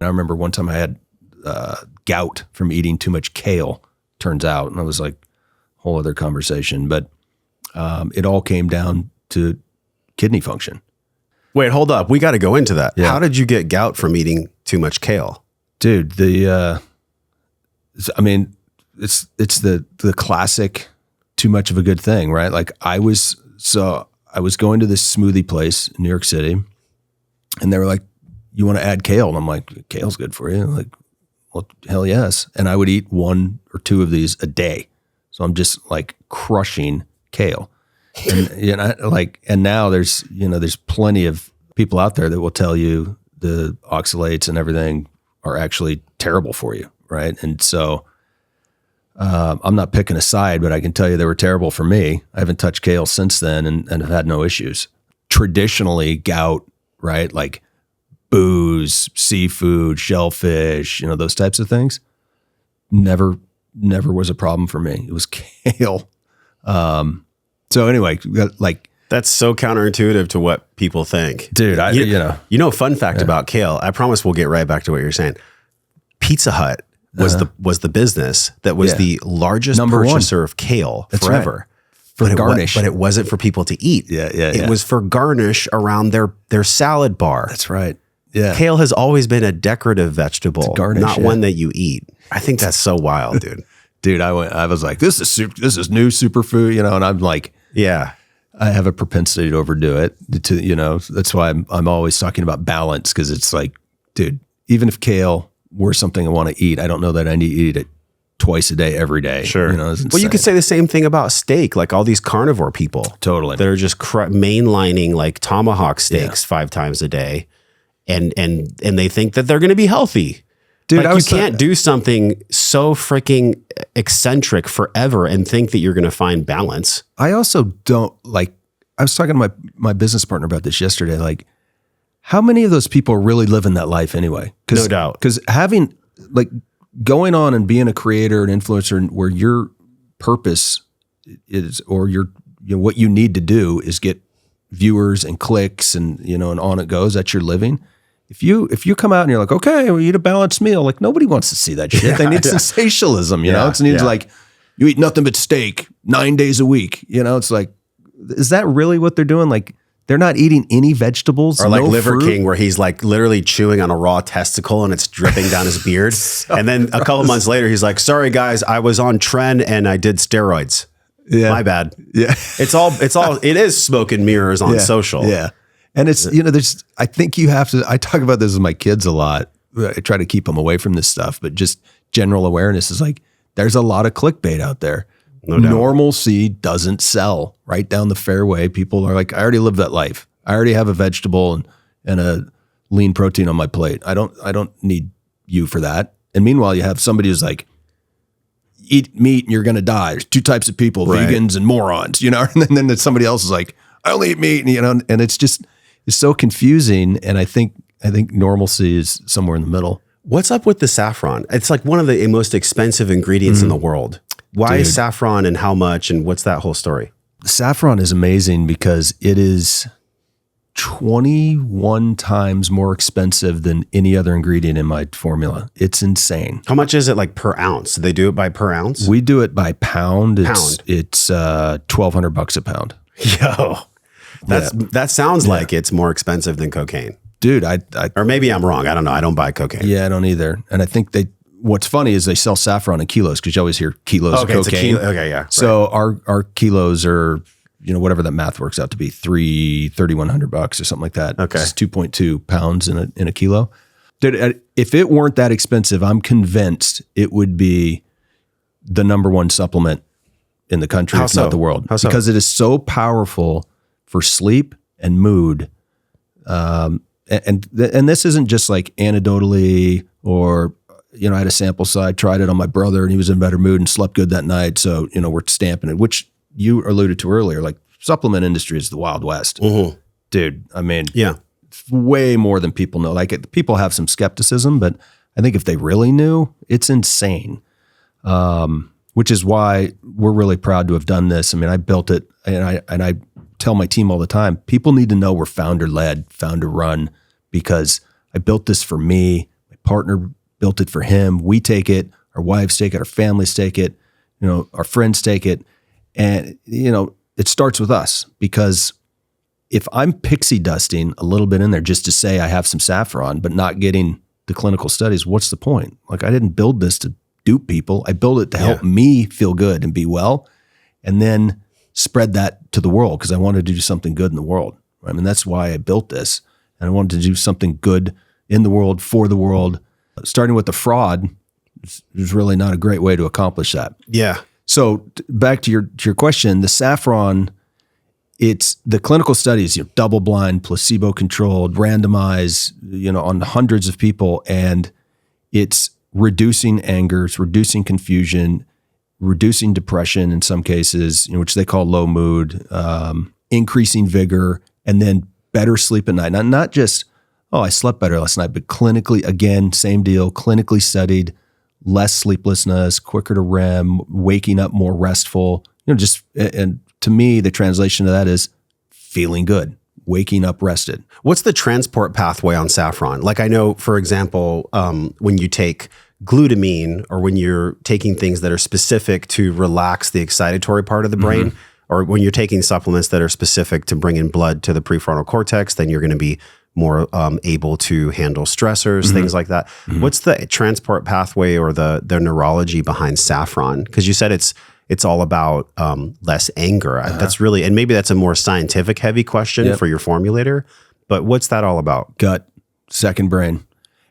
I remember one time I had gout from eating too much kale, turns out. And I was like, whole other conversation. But it all came down to kidney function. Wait, hold up. We got to go into that. Yeah. How did you get gout from eating too much kale? Dude, it's the classic too much of a good thing, right? Like I was going to this smoothie place in New York City, and they were like, you want to add kale? And I'm like, kale's good for you. I'm like, well, hell yes. And I would eat 1 or 2 of these a day. So I'm just like crushing kale. And and now there's plenty of people out there that will tell you the oxalates and everything are actually terrible for you, right? And so I'm not picking a side, but I can tell you they were terrible for me. I haven't touched kale since then and have had no issues. Traditionally, gout, right? Like booze, seafood, shellfish, those types of things, never was a problem for me. It was kale. So anyway, like that's so counterintuitive to what people think. Dude, fun fact about kale. I promise we'll get right back to what you're saying. Pizza Hut was the business that was the largest purchaser of kale forever. Right. For garnish. But it wasn't for people to eat. It was for garnish around their salad bar. That's right. Yeah. Kale has always been a decorative vegetable, garnish, not one that you eat. I think that's so wild, dude. Dude, I was like, this is new superfood, and I'm like, yeah, I have a propensity to overdo it. That's why I'm always talking about balance, because it's like, dude, even if kale were something I want to eat, I don't know that I need to eat it twice a day, every day. Sure. Well, you could say the same thing about steak, like all these carnivore people. Totally. That are just mainlining like tomahawk steaks 5 times a day. And they think that they're going to be healthy. Dude, like you can't do something so freaking eccentric forever and think that you're going to find balance. I also don't I was talking to my business partner about this yesterday. Like, how many of those people are really living that life anyway? No doubt. Because having going on and being a creator and influencer where your purpose is, or what you need to do is get viewers and clicks and, and on it goes, that's your living. If you come out and you're like, okay, we eat a balanced meal, like nobody wants to see that shit. They need sensationalism, It needs like, you eat nothing but steak 9 days a week. It's like, is that really what they're doing? Like, they're not eating any vegetables. Or like no Liver fruit. King, where he's like literally chewing on a raw testicle and it's dripping down his beard. And then a couple months later, he's like, sorry guys, I was on tren and I did steroids. Yeah. My bad. Yeah. It is smoke and mirrors on social. Yeah. And it's, I think you have to, I talk about this with my kids a lot. I try to keep them away from this stuff, but just general awareness is like, there's a lot of clickbait out there. No doubt. Normalcy doesn't sell right down the fairway. People are like, I already live that life. I already have a vegetable and a lean protein on my plate. I don't need you for that. And meanwhile, you have somebody who's like, eat meat and you're going to die. There's 2 types of people, right. Vegans and morons, and then somebody else is like, I only eat meat, and it's so confusing. And I think normalcy is somewhere in the middle. What's up with the saffron? It's like one of the most expensive ingredients in the world. Why is saffron and how much, and what's that whole story? Saffron is amazing because it is 21 times more expensive than any other ingredient in my formula. It's insane. How much is it like per ounce? Do they do it by per ounce? We do it by pound. It's $1,200 a pound. Yo, that sounds like it's more expensive than cocaine. Dude, or maybe I'm wrong. I don't know. I don't buy cocaine. Yeah, I don't either. And I think what's funny is they sell saffron in kilos, because you always hear kilos of cocaine. Okay, yeah. So our kilos are, whatever that math works out to be, $3,100 or something like that. Okay. It's 2.2 pounds in a kilo. Dude, if it weren't that expensive, I'm convinced it would be the #1 supplement in the country, if not the world. How so? Because it is so powerful for sleep and mood. And this isn't just like anecdotally, or, I had a sample size, tried it on my brother and he was in a better mood and slept good that night. So, we're stamping it, which you alluded to earlier, like supplement industry is the Wild West. Mm-hmm. Dude, I mean, it's way more than people know. Like people have some skepticism, but I think if they really knew, it's insane. Which is why we're really proud to have done this. I mean, I built it, and I tell my team all the time, people need to know we're founder-led, founder-run, because I built this for me, my partner built it for him. We take it, our wives take it, our families take it, our friends take it. And, it starts with us, because if I'm pixie dusting a little bit in there just to say I have some saffron, but not getting the clinical studies, what's the point? Like, I didn't build this to dupe people. I built it to help me feel good and be well, and then spread that to the world, because I wanted to do something good in the world. I mean, that's why I built this. And I wanted to do something good in the world, for the world. Starting with the fraud is really not a great way to accomplish that. Yeah. So back to your question, the saffron, it's the clinical studies, double-blind, placebo-controlled, randomized, on hundreds of people, and it's reducing anger, it's reducing confusion, reducing depression in some cases, which they call low mood, increasing vigor, and then better sleep at night. Not just, I slept better last night, but clinically, again, same deal, clinically studied, less sleeplessness, quicker to REM, waking up more restful, and to me, the translation of that is feeling good, waking up rested. What's the transport pathway on saffron? Like, I know, for example, when you take glutamine, or when you're taking things that are specific to relax the excitatory part of the brain, or when you're taking supplements that are specific to bring in blood to the prefrontal cortex, then you're going to be more able to handle stressors, things like that. What's the transport pathway or the neurology behind saffron? Because you said it's all about less anger. That's really, and maybe that's a more scientific heavy question for your formulator, but what's that all about? Gut, second brain.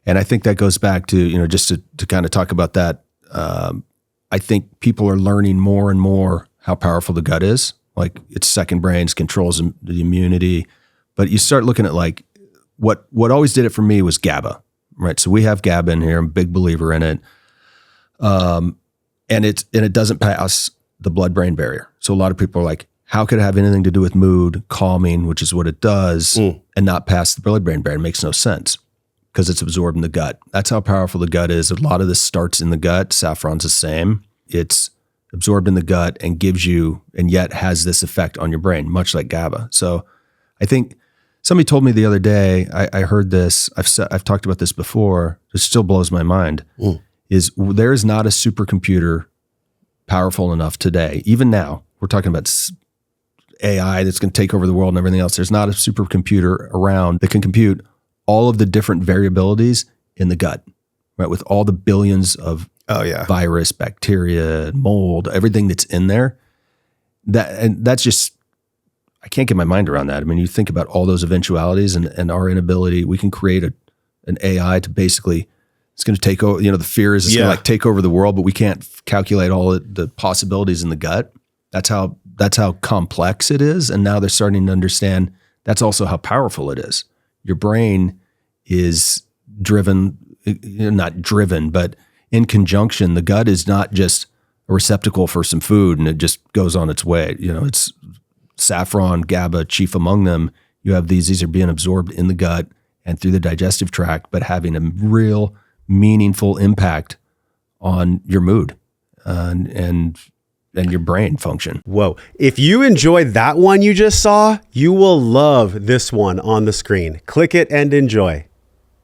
And I think that goes back to, just to kind of talk about that. I think people are learning more and more how powerful the gut is. Like, it's second brains, controls the immunity. But you start looking at what always did it for me was GABA, right? So we have GABA in here. I'm a big believer in it. And it doesn't pass the blood-brain barrier. So a lot of people are like, how could it have anything to do with mood, calming, which is what it does, and not pass the blood-brain barrier? It makes no sense, because it's absorbed in the gut. That's how powerful the gut is. A lot of this starts in the gut. Saffron's the same. It's absorbed in the gut and gives you, and yet has this effect on your brain, much like GABA. So I think somebody told me the other day, I heard this, I've talked about this before, it still blows my mind, is there is not a supercomputer powerful enough today, even now, we're talking about AI that's going to take over the world and everything else. There's not a supercomputer around that can compute all of the different variabilities in the gut, right? With all the billions of virus, bacteria, mold, everything that's in there. That's just, I can't get my mind around that. I mean, you think about all those eventualities and our inability, we can create an AI to basically, it's going to take over, the fear is it's going to take over the world, but we can't calculate all the possibilities in the gut. That's how complex it is. And now they're starting to understand that's also how powerful it is. Your brain is driven, not driven, but in conjunction, the gut is not just a receptacle for some food and it just goes on its way. It's saffron, GABA, chief among them. You have these are being absorbed in the gut and through the digestive tract, but having a real meaningful impact on your mood and your brain function. Whoa. If you enjoyed that one you just saw, you will love this one on the screen. Click it and enjoy.